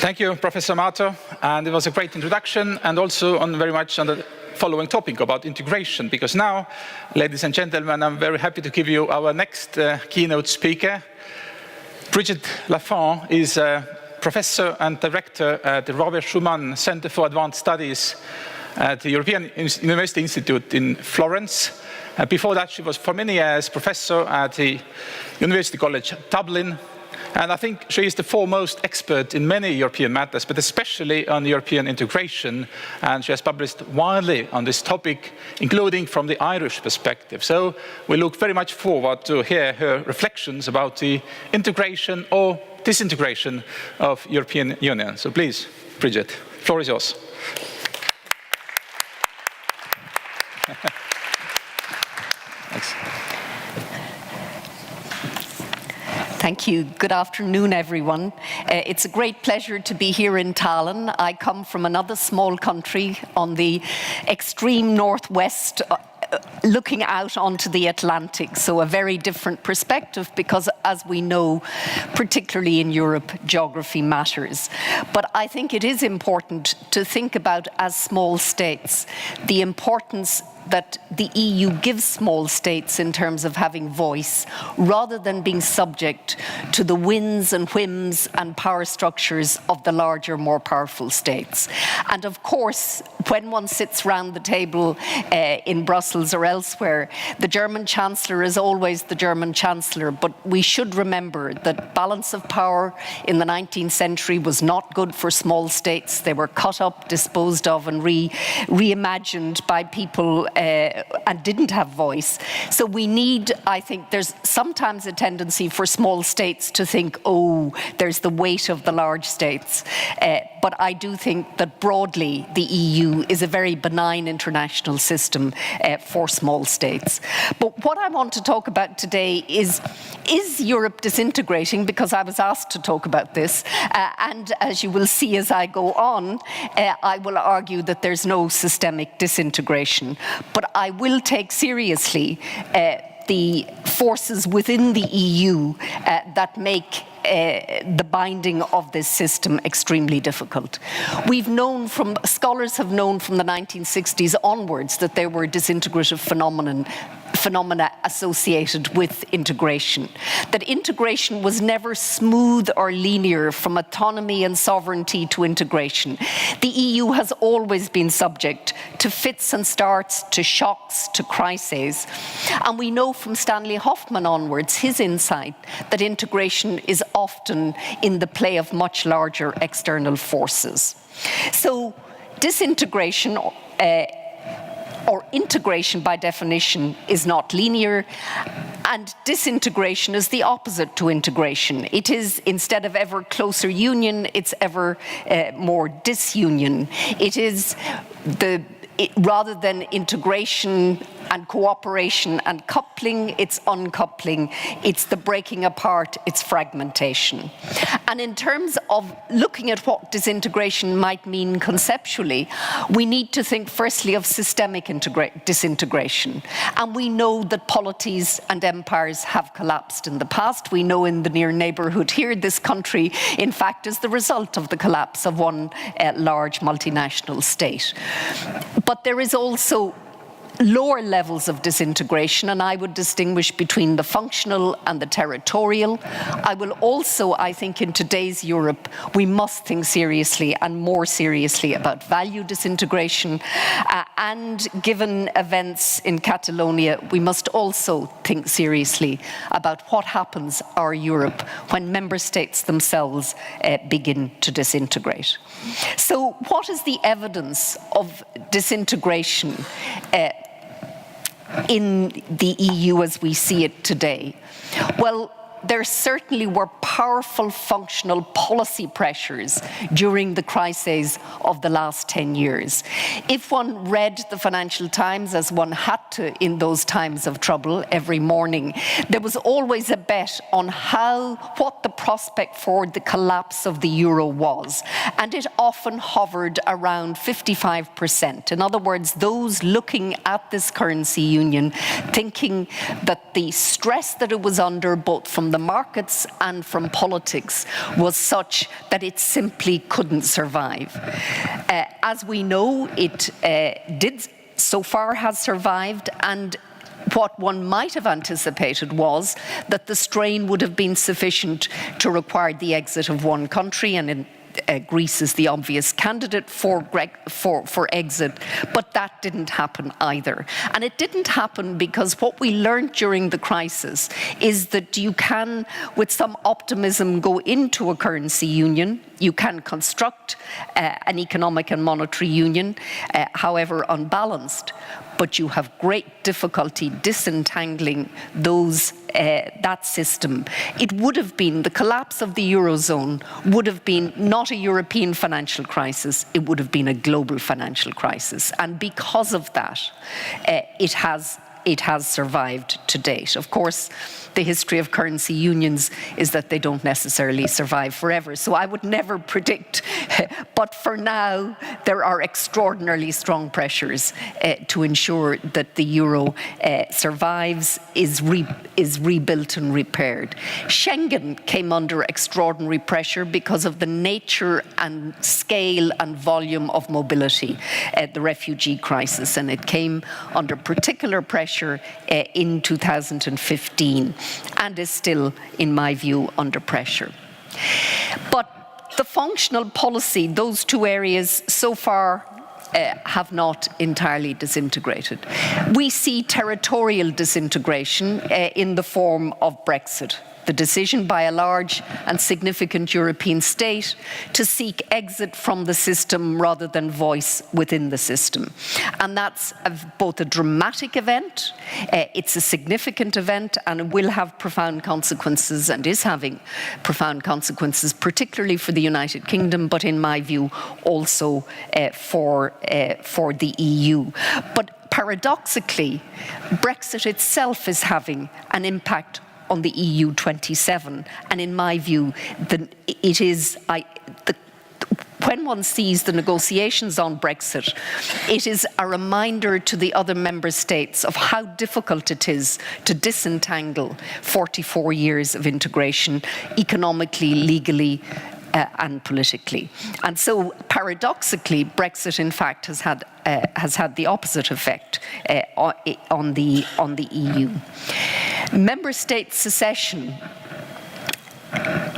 Thank you, Professor Mato, and it was a great introduction, and also very much on the following topic about integration, because now, ladies and gentlemen, I'm very happy to give you our next keynote speaker. Brigid Laffan is a professor and director at the Robert Schuman Center for Advanced Studies at the European University Institute in Florence. Before that, she was for many years professor at the University College Dublin. And I think she is the foremost expert in many European matters, but especially on European integration. And she has published widely on this topic, including from the Irish perspective. So we look very much forward to hear her reflections about the integration or disintegration of European Union. So please, Brigid, the floor is yours. Thanks. Thank you. Good afternoon, everyone. It's a great pleasure to be here in Tallinn. I come from another small country on the extreme northwest, looking out onto the Atlantic, so a very different perspective because, as we know, particularly in Europe, geography matters. But I think it is important to think about, as small states, the importance that the EU gives small states in terms of having voice, rather than being subject to the whims and whims and power structures of the larger, more powerful states. And of course, when one sits round the table in Brussels or elsewhere, the German Chancellor is always the German Chancellor, but we should remember that balance of power in the 19th century was not good for small states. They were cut up, disposed of, and reimagined by people and didn't have voice. So we need, I think, there's sometimes a tendency for small states to think, oh, there's the weight of the large states. But I do think that broadly the EU is a very benign international system for small states. But what I want to talk about today is Europe disintegrating? Because I was asked to talk about this. And as you will see as I go on, I will argue that there's no systemic disintegration. But I will take seriously the forces within the EU that make the binding of this system extremely difficult. Scholars have known from the 1960s onwards that there were disintegrative phenomena associated with integration. That integration was never smooth or linear from autonomy and sovereignty to integration. The EU has always been subject to fits and starts, to shocks, to crises. And we know from Stanley Hoffmann onwards, his insight, that integration is often in the play of much larger external forces. So disintegration or integration by definition is not linear, and disintegration is the opposite to integration. It is, instead of ever closer union, it's ever more disunion. It is rather than integration and cooperation and coupling, it's uncoupling, it's the breaking apart, it's fragmentation. And in terms of looking at what disintegration might mean conceptually, we need to think firstly of systemic disintegration. And we know that polities and empires have collapsed in the past. We know in the near neighborhood here, this country, in fact, is the result of the collapse of one large multinational state. But there is also lower levels of disintegration, and I would distinguish between the functional and the territorial. I will also, I think, in today's Europe, we must think seriously and more seriously about value disintegration. And given events in Catalonia, we must also think seriously about what happens our Europe when member states themselves begin to disintegrate. So what is the evidence of disintegration in the EU as we see it today? Well, there certainly were powerful functional policy pressures during the crises of the last 10 years. If one read the Financial Times, as one had to in those times of trouble every morning, there was always a bet on what the prospect for the collapse of the euro was. And it often hovered around 55%. In other words, those looking at this currency union thinking that the stress that it was under, both from from the markets and from politics was such that it simply couldn't survive. As we know, it did so far has survived, and what one might have anticipated was that the strain would have been sufficient to require the exit of one country, and Greece is the obvious candidate for exit, but that didn't happen either. And it didn't happen because what we learned during the crisis is that you can, with some optimism, go into a currency union. You can construct an economic and monetary union, however unbalanced, but you have great difficulty disentangling that system. It would have been, the collapse of the Eurozone would have been not a European financial crisis, it would have been a global financial crisis. And because of that, it has survived to date. Of course, the history of currency unions is that they don't necessarily survive forever. So I would never predict, but for now, there are extraordinarily strong pressures to ensure that the euro survives, is rebuilt and repaired. Schengen came under extraordinary pressure because of the nature and scale and volume of mobility, the refugee crisis, and it came under particular pressure in 2015. And is still, in my view, under pressure. But the functional policy, those two areas so far have not entirely disintegrated. We see territorial disintegration in the form of Brexit. The decision by a large and significant European state to seek exit from the system rather than voice within the system. And that's both a dramatic event, it's a significant event, and it will have profound consequences and is having profound consequences, particularly for the United Kingdom, but in my view also for the EU. But paradoxically, Brexit itself is having an impact on the EU 27, and in my view, when one sees the negotiations on Brexit, it is a reminder to the other member states of how difficult it is to disentangle 44 years of integration economically, legally, and politically. And so, paradoxically, Brexit, in fact, has had the opposite effect on the EU. Member state secession.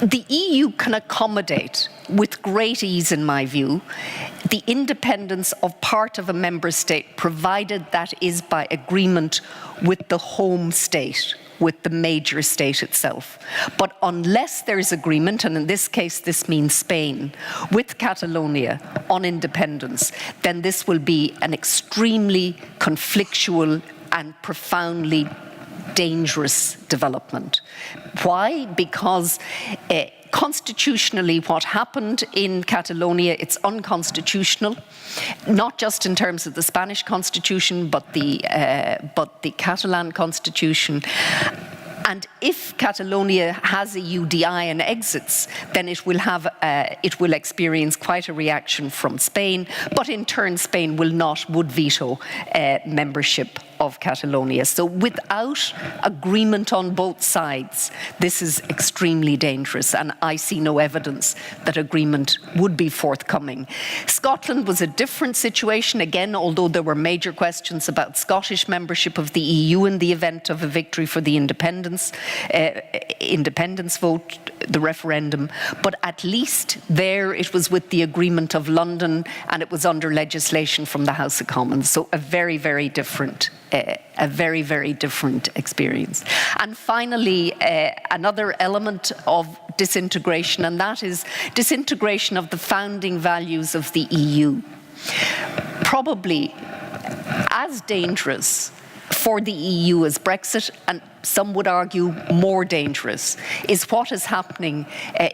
The EU can accommodate, with great ease in my view, the independence of part of a member state, provided that is by agreement with the home state, with the major state itself. But unless there is agreement, and in this case this means Spain, with Catalonia on independence, then this will be an extremely conflictual and profoundly dangerous development. Why? Because constitutionally, what happened in Catalonia, it's unconstitutional, not just in terms of the Spanish constitution, but the Catalan constitution. And if Catalonia has a UDI and exits, then it will experience quite a reaction from Spain, but in turn Spain would veto membership of Catalonia. So without agreement on both sides, this is extremely dangerous, and I see no evidence that agreement would be forthcoming. Scotland was a different situation, again, although there were major questions about Scottish membership of the EU in the event of a victory for the independence vote, the referendum, but at least there it was with the agreement of London and it was under legislation from the House of Commons. So a very, very different experience. And finally, another element of disintegration, and that is disintegration of the founding values of the EU. Probably as dangerous for the EU as Brexit, and some would argue more dangerous, is what is happening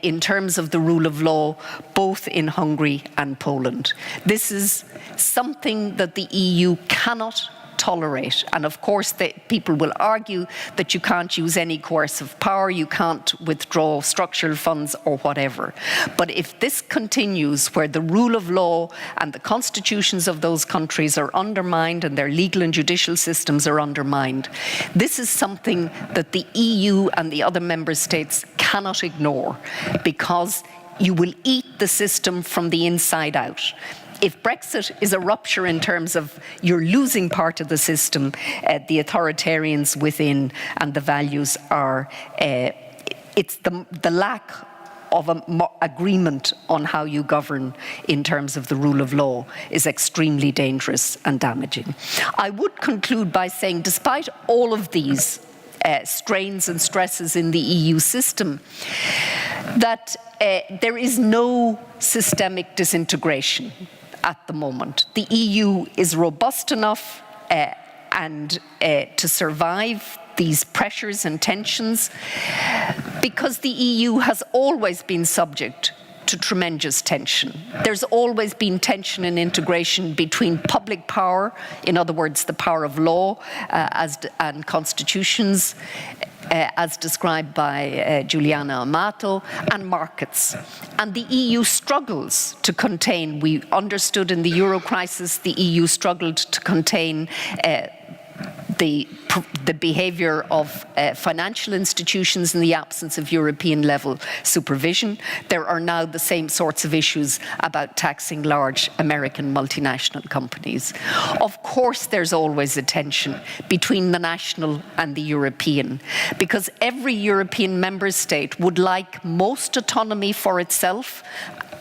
in terms of the rule of law, both in Hungary and Poland. This is something that the EU cannot tolerate. And of course, people will argue that you can't use any coercive power, you can't withdraw structural funds or whatever. But if this continues, where the rule of law and the constitutions of those countries are undermined and their legal and judicial systems are undermined, this is something that the EU and the other member states cannot ignore, because you will eat the system from the inside out. If Brexit is a rupture in terms of you're losing part of the system, the authoritarians within and the values are, it's the lack of an agreement on how you govern in terms of the rule of law is extremely dangerous and damaging. I would conclude by saying, despite all of these strains and stresses in the EU system, that there is no systemic disintegration at the moment. The EU is robust enough and to survive these pressures and tensions, because the EU has always been subject to tremendous tension. There's always been tension and integration between public power, in other words, the power of law and constitutions, as described by Giuliana Amato, and markets. And the EU struggles to contain. We understood in the euro crisis, the EU struggled to contain the behaviour of financial institutions in the absence of European-level supervision. There are now the same sorts of issues about taxing large American multinational companies. Of course, there's always a tension between the national and the European, because every European member state would like most autonomy for itself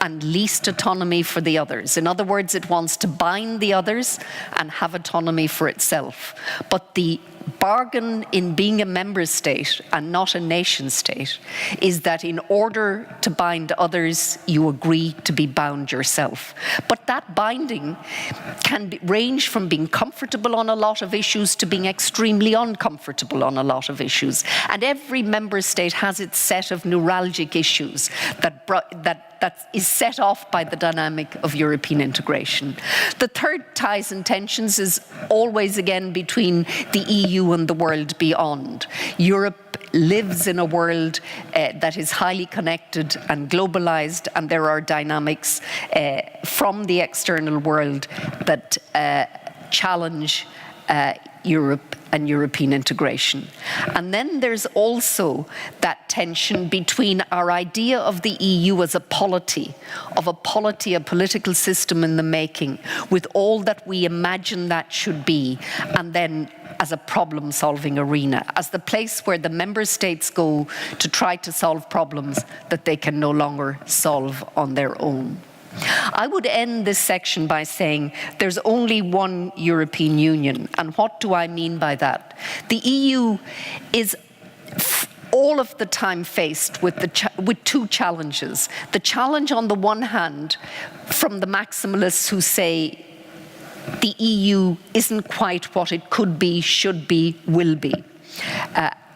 and least autonomy for the others. In other words, it wants to bind the others and have autonomy for itself. But the bargain in being a member state and not a nation state is that in order to bind others, you agree to be bound yourself. But that binding can range from being comfortable on a lot of issues to being extremely uncomfortable on a lot of issues. And every member state has its set of neuralgic issues that is set off by the dynamic of European integration. The third ties and tensions is always again between the EU and the world beyond. Europe lives in a world that is highly connected and globalized, and there are dynamics from the external world that challenge Europe and European integration. And then there's also that tension between our idea of the EU as a polity, a political system in the making, with all that we imagine that should be, and then as a problem-solving arena, as the place where the member states go to try to solve problems that they can no longer solve on their own. I would end this section by saying there's only one European Union. And what do I mean by that? The EU is all of the time faced with two challenges. The challenge on the one hand from the maximalists who say the EU isn't quite what it could be, should be, will be.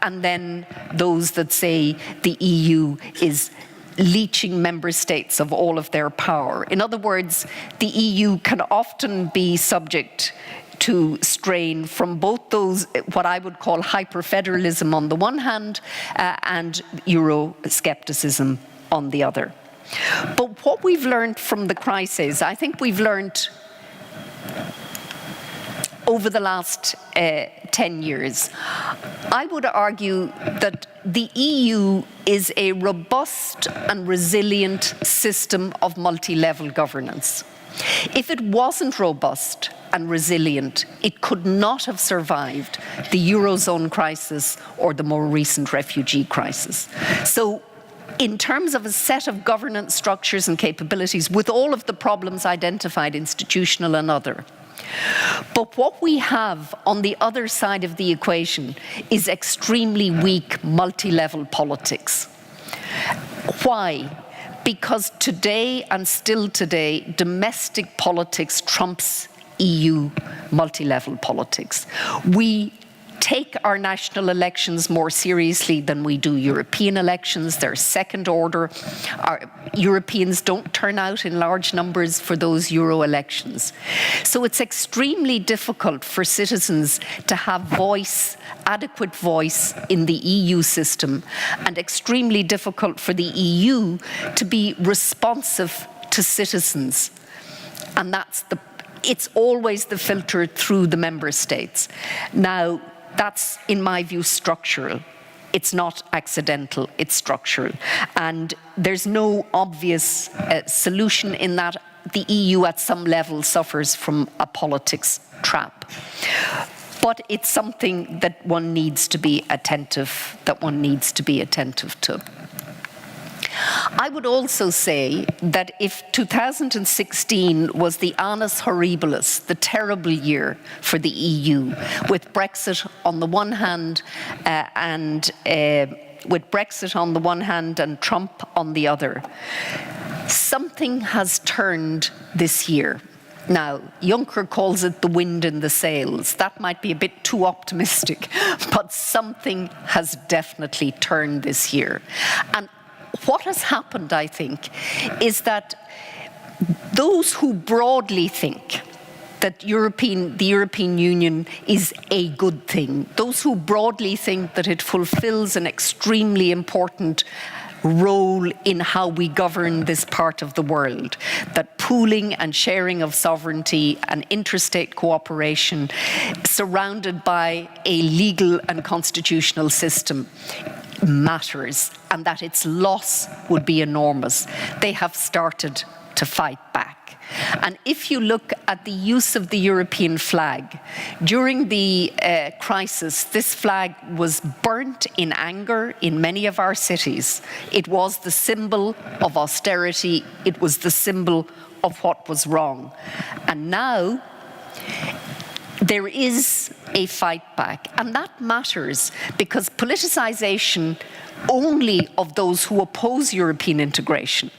And then those that say the EU is leeching member states of all of their power. In other words, the EU can often be subject to strain from both those, what I would call hyper-federalism on the one hand, and Euroscepticism on the other. But what we've learned from the crises, I think we've learned over the last 10 years, I would argue that the EU is a robust and resilient system of multi-level governance. If it wasn't robust and resilient, it could not have survived the Eurozone crisis or the more recent refugee crisis. So, in terms of a set of governance structures and capabilities, with all of the problems identified, institutional and other, but what we have on the other side of the equation is extremely weak multi-level politics. Why? Because today, and still today, domestic politics trumps EU multi-level politics. We take our national elections more seriously than we do European elections. They're second order. Our Europeans don't turn out in large numbers for those Euro elections. So it's extremely difficult for citizens to have voice, adequate voice in the EU system, and extremely difficult for the EU to be responsive to citizens. And it's always the filter through the member states. Now, that's, in my view, structural. It's not accidental, it's structural. And there's no obvious solution in that. The EU at some level suffers from a politics trap. But it's something that one needs to be attentive, to. I would also say that if 2016 was the annus horribilis, the terrible year for the EU, with Brexit on the one hand and Trump on the other, something has turned this year. Now, Juncker calls it the wind in the sails. That might be a bit too optimistic, but something has definitely turned this year. And what has happened, I think, is that those who broadly think that the European Union is a good thing, those who broadly think that it fulfills an extremely important role in how we govern this part of the world, that pooling and sharing of sovereignty and interstate cooperation surrounded by a legal and constitutional system matters, and that its loss would be enormous. They have started to fight back. And if you look at the use of the European flag, during the crisis, this flag was burnt in anger in many of our cities. It was the symbol of austerity. It was the symbol of what was wrong. And now, there is a fight back, and that matters because politicization only of those who oppose European integration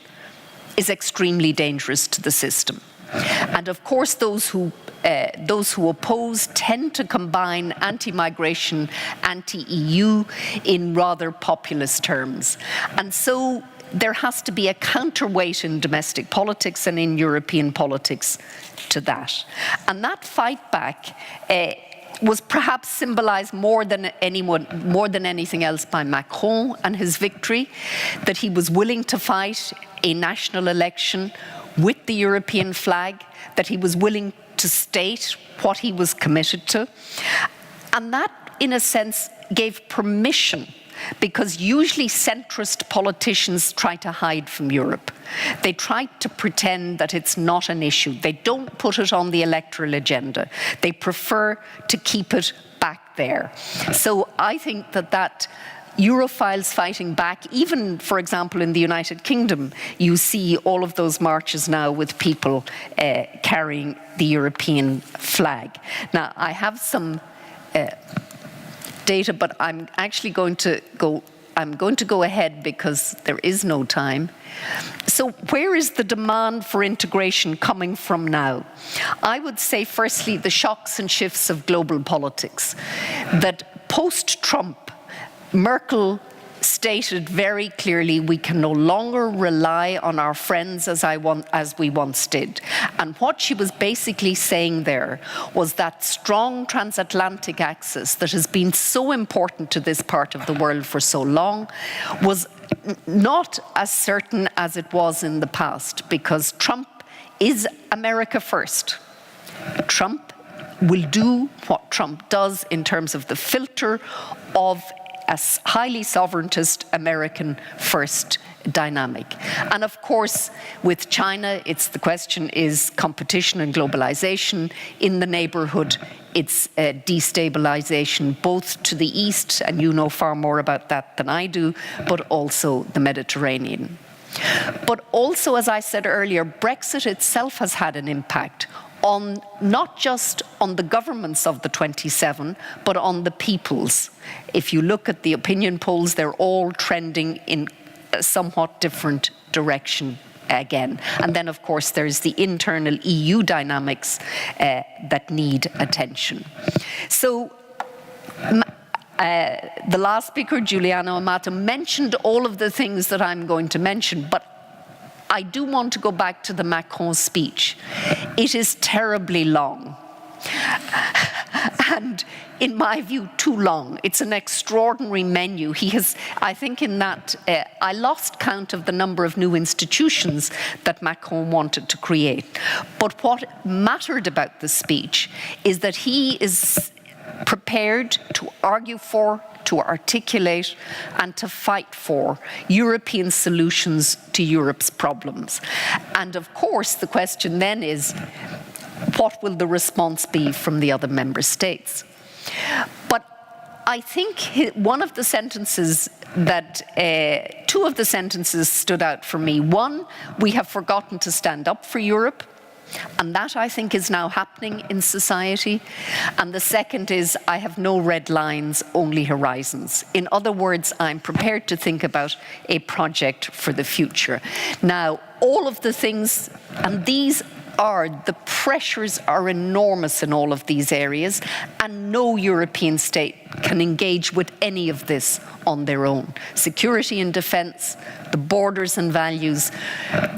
is extremely dangerous to the system. And of course, those who oppose tend to combine anti-migration, anti-EU in rather populist terms. And so there has to be a counterweight in domestic politics and in European politics to that. And that fight back was perhaps symbolized more than anything else by Macron and his victory, that he was willing to fight a national election with the European flag, that he was willing to state what he was committed to. And that, in a sense, gave permission, because usually centrist politicians try to hide from Europe. They try to pretend that it's not an issue. They don't put it on the electoral agenda. They prefer to keep it back there. So I think that Europhiles fighting back, even, for example, in the United Kingdom, you see all of those marches now with people carrying the European flag. Now, I have some data, but I'm actually going to go ahead because there is no time. So where is the demand for integration coming from now? I would say, firstly, the shocks and shifts of global politics. That post-Trump, Merkel stated very clearly we can no longer rely on our friends as we once did. And what she was basically saying there was that strong transatlantic axis that has been so important to this part of the world for so long was not as certain as it was in the past, because Trump is America first. Trump will do what Trump does in terms of the filter of a highly sovereigntist American first dynamic. And of course, with China, the question is competition and globalization. In the neighborhood, it's destabilization, both to the east, and you know far more about that than I do, but also the Mediterranean. But also, as I said earlier, Brexit itself has had an impact on not just on the governments of the 27, but on the peoples. If you look at the opinion polls, they're all trending in a somewhat different direction again. And then, of course, there's the internal EU dynamics that need attention. So The last speaker, Giuliano Amato, mentioned all of the things that I'm going to mention, but I do want to go back to the Macron speech. It is terribly long. And in my view, too long. It's an extraordinary menu. He has, I think in that, I lost count of the number of new institutions that Macron wanted to create. But what mattered about the speech is that he is prepared to argue for, to articulate, and to fight for European solutions to Europe's problems. And of course, the question then is, what will the response be from the other member states? But I think one of the sentences that, two of the sentences stood out for me. One, we have forgotten to stand up for Europe. And that, I think, is now happening in society. And the second is, I have no red lines, only horizons. In other words, I'm prepared to think about a project for the future. Now, all of the things, and these are, the pressures are enormous in all of these areas, and no European state can engage with any of this on their own. Security and defense, the borders and values,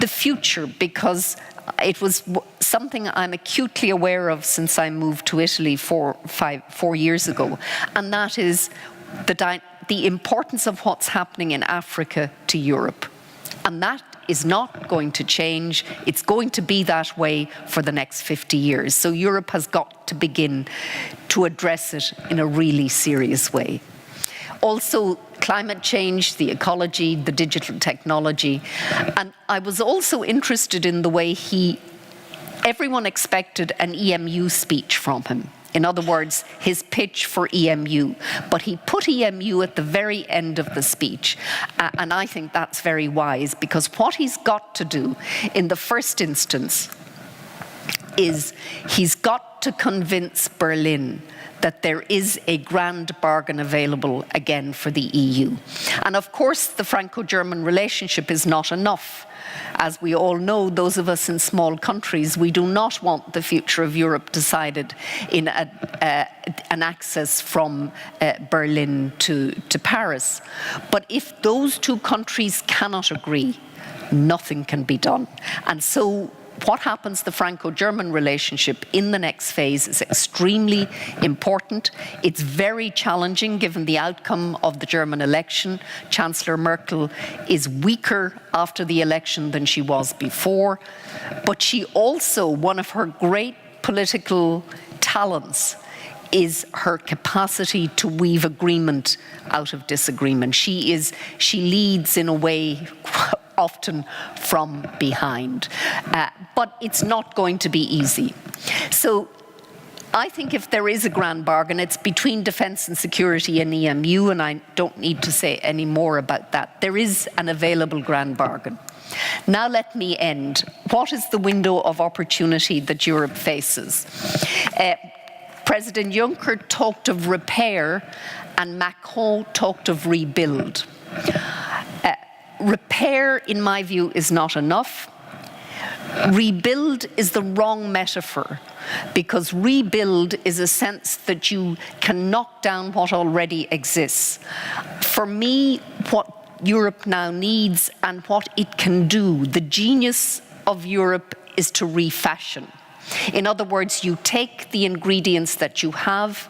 the future, because it was something I'm acutely aware of since I moved to Italy 4 years ago, and that is the importance of what's happening in Africa to Europe. And that is not going to change. It's going to be that way for the next 50 years. So Europe has got to begin to address it in a really serious way. Also, climate change, the ecology, the digital technology. And I was also interested in the way everyone expected an EMU speech from him. In other words, his pitch for EMU. But he put EMU at the very end of the speech. And I think that's very wise, because what he's got to do in the first instance is he's got to convince Berlin that there is a grand bargain available again for the EU. And of course, the Franco-German relationship is not enough. As we all know, those of us in small countries, we do not want the future of Europe decided in an access from Berlin to Paris. But if those two countries cannot agree, nothing can be done. And so what happens, the Franco-German relationship in the next phase is extremely important. It's very challenging given the outcome of the German election. Chancellor Merkel is weaker after the election than she was before. But she also, one of her great political talents is her capacity to weave agreement out of disagreement. She leads in a way often from behind. But it's not going to be easy. So I think if there is a grand bargain, it's between defence and security and EMU, and I don't need to say any more about that. There is an available grand bargain. Now let me end. What is the window of opportunity that Europe faces? President Juncker talked of repair, and Macron talked of rebuild. Repair, in my view, is not enough. Rebuild is the wrong metaphor, because rebuild is a sense that you can knock down what already exists. For me, what Europe now needs and what it can do, the genius of Europe is to refashion. In other words, you take the ingredients that you have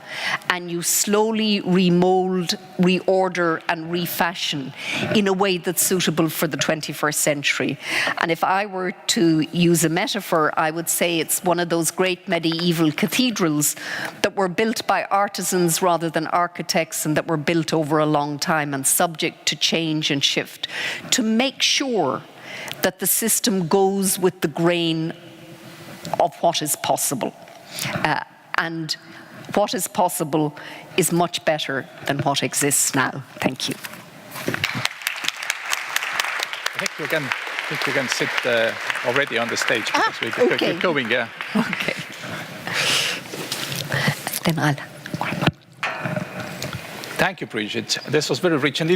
and you slowly remold, reorder and refashion in a way that's suitable for the 21st century. And if I were to use a metaphor, I would say it's one of those great medieval cathedrals that were built by artisans rather than architects, and that were built over a long time and subject to change and shift, to make sure that the system goes with the grain of what is possible. And what is possible is much better than what exists now. Thank you. I think you can sit already on the stage, because we can keep going, yeah. Okay. Then I'll... Thank you, Brigid. This was very rich and